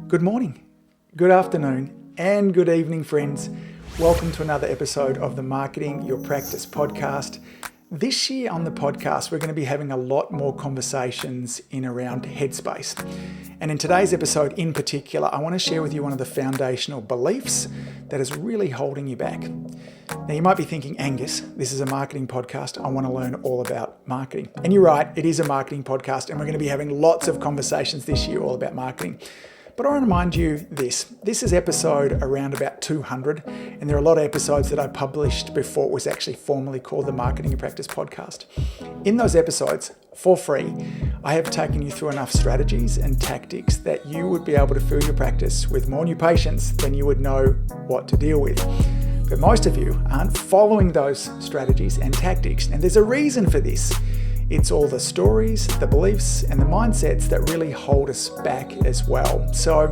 Good morning, good afternoon, and good evening, friends. Welcome to another episode of the Marketing Your Practice podcast. This year on the podcast, we're going to be having a lot more conversations in around headspace. And in today's episode in particular, I want to share with you one of the foundational beliefs that is really holding you back. Now, you might be thinking, Angus, this is a marketing podcast. I want to learn all about marketing. And you're right, it is a marketing podcast, and we're going to be having lots of conversations this year all about marketing. But I want to remind you this is episode around about 200, and there are a lot of episodes that I published before it was actually formally called the Marketing Your Practice podcast. In those episodes, for free, I have taken you through enough strategies and tactics that you would be able to fill your practice with more new patients than you would know what to deal with. But most of you aren't following those strategies and tactics, and there's a reason for this. It's all the stories, the beliefs, and the mindsets that really hold us back as well. So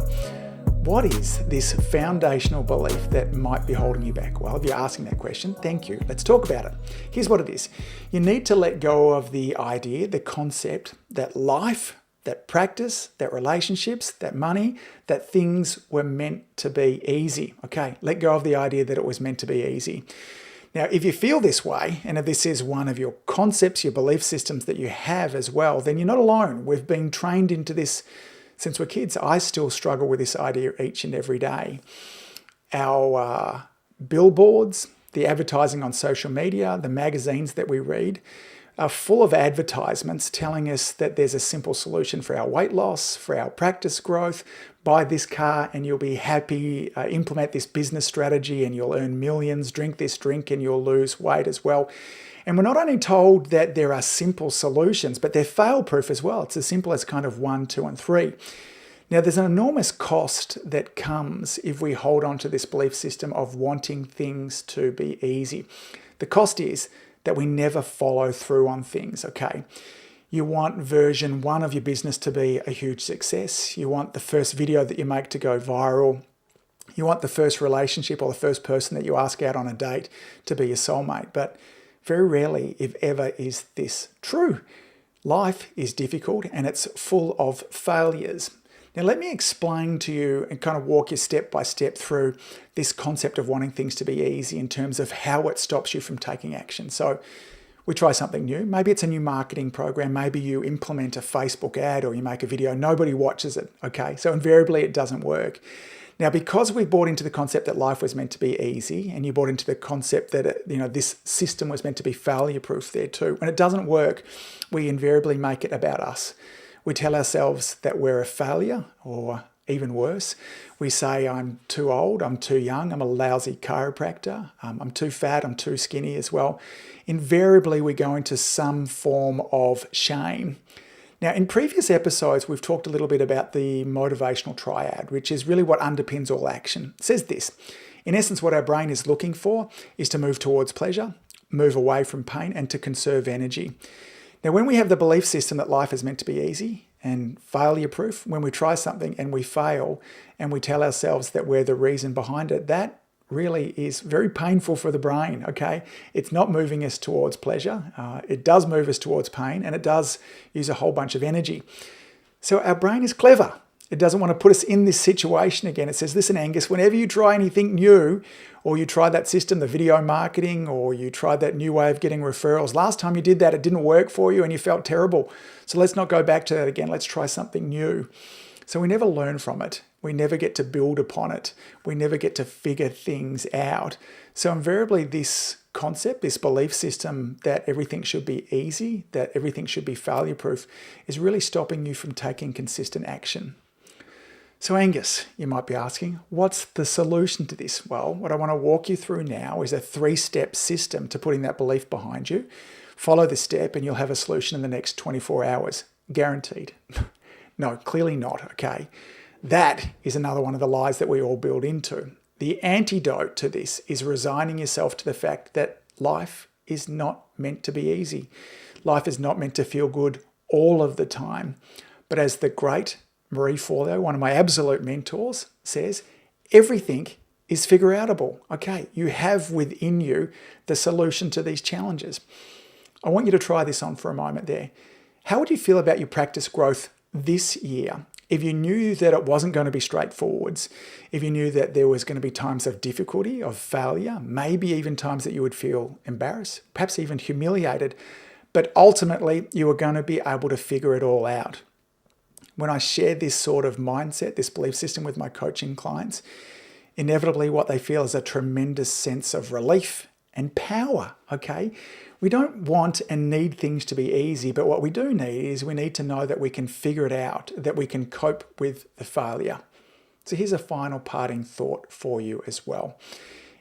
what is this foundational belief that might be holding you back? Well, if you're asking that question, thank you. Let's talk about it. Here's what it is. You need to let go of the idea, the concept that life, that practice, that relationships, that money, that things were meant to be easy. Okay, let go of the idea that it was meant to be easy. Now, if you feel this way, and if this is one of your concepts, your belief systems that you have as well, then you're not alone. We've been trained into this since we're kids. I still struggle with this idea each and every day. Our billboards, the advertising on social media, the magazines that we read are full of advertisements telling us that there's a simple solution for our weight loss, for our practice growth. Buy this car and you'll be happy, implement this business strategy and you'll earn millions, drink this drink and you'll lose weight as well. And we're not only told that there are simple solutions, but they're fail-proof as well. It's as simple as kind of 1, 2, and 3. Now, there's an enormous cost that comes if we hold on to this belief system of wanting things to be easy. The cost is that we never follow through on things, okay? You want version 1 of your business to be a huge success. You want the first video that you make to go viral. You want the first relationship or the first person that you ask out on a date to be your soulmate. But very rarely, if ever, is this true. Life is difficult and it's full of failures. Now, let me explain to you and kind of walk you step by step through this concept of wanting things to be easy in terms of how it stops you from taking action. So we try something new. Maybe it's a new marketing program. Maybe you implement a Facebook ad or you make a video. Nobody watches it, okay? So invariably it doesn't work. Now, because we bought into the concept that life was meant to be easy and you bought into the concept that this system was meant to be failure-proof there too, when it doesn't work, we invariably make it about us. We tell ourselves that we're a failure, or even worse, we say I'm too old, I'm too young, I'm a lousy chiropractor, I'm too fat, I'm too skinny as well. Invariably, we go into some form of shame. Now, in previous episodes, we've talked a little bit about the motivational triad, which is really what underpins all action. It says this: in essence, what our brain is looking for is to move towards pleasure, move away from pain, and to conserve energy. Now, when we have the belief system that life is meant to be easy and failure-proof, when we try something and we fail and we tell ourselves that we're the reason behind it, that really is very painful for the brain, okay? It's not moving us towards pleasure. It does move us towards pain, and it does use a whole bunch of energy. So our brain is clever. It doesn't want to put us in this situation again. It says, listen, Angus, whenever you try anything new, or you try that system, the video marketing, or you tried that new way of getting referrals, last time you did that, it didn't work for you and you felt terrible. So let's not go back to that again. Let's try something new. So we never learn from it. We never get to build upon it. We never get to figure things out. So invariably, this concept, this belief system that everything should be easy, that everything should be failure-proof, is really stopping you from taking consistent action. So Angus, you might be asking, what's the solution to this? Well, what I want to walk you through now is a 3-step system to putting that belief behind you. Follow this step and you'll have a solution in the next 24 hours, guaranteed. No, clearly not, okay? That is another one of the lies that we all build into. The antidote to this is resigning yourself to the fact that life is not meant to be easy. Life is not meant to feel good all of the time. But as the great Marie Forleo, one of my absolute mentors, says, everything is figure-outable. Okay, you have within you the solution to these challenges. I want you to try this on for a moment there. How would you feel about your practice growth this year if you knew that it wasn't going to be straightforwards, if you knew that there was going to be times of difficulty, of failure, maybe even times that you would feel embarrassed, perhaps even humiliated, but ultimately you were going to be able to figure it all out. When I share this sort of mindset, this belief system with my coaching clients, inevitably what they feel is a tremendous sense of relief and power, okay? We don't want and need things to be easy, but what we do need is we need to know that we can figure it out, that we can cope with the failure. So here's a final parting thought for you as well.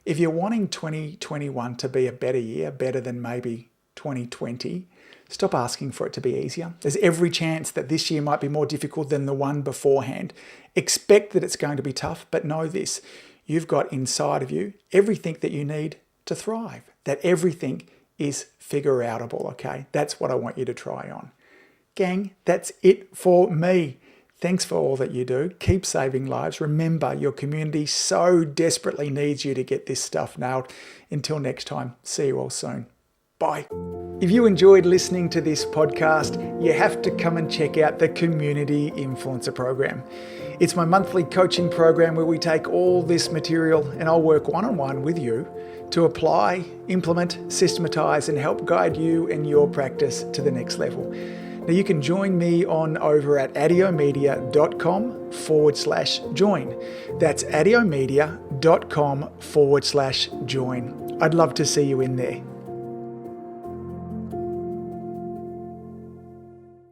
If you're wanting 2021 to be a better year, better than maybe 2020, stop asking for it to be easier. There's every chance that this year might be more difficult than the one beforehand. Expect that it's going to be tough, but know this, you've got inside of you everything that you need to thrive, that everything is figure-outable, okay? That's what I want you to try on. Gang, that's it for me. Thanks for all that you do. Keep saving lives. Remember, your community so desperately needs you to get this stuff nailed. Until next time, see you all soon. Bye. If you enjoyed listening to this podcast, you have to come and check out the Community Influencer Program. It's my monthly coaching program where we take all this material and I'll work one-on-one with you to apply, implement, systematize, and help guide you and your practice to the next level. Now you can join me on over at adiomedia.com/join. That's adiomedia.com/join. I'd love to see you in there.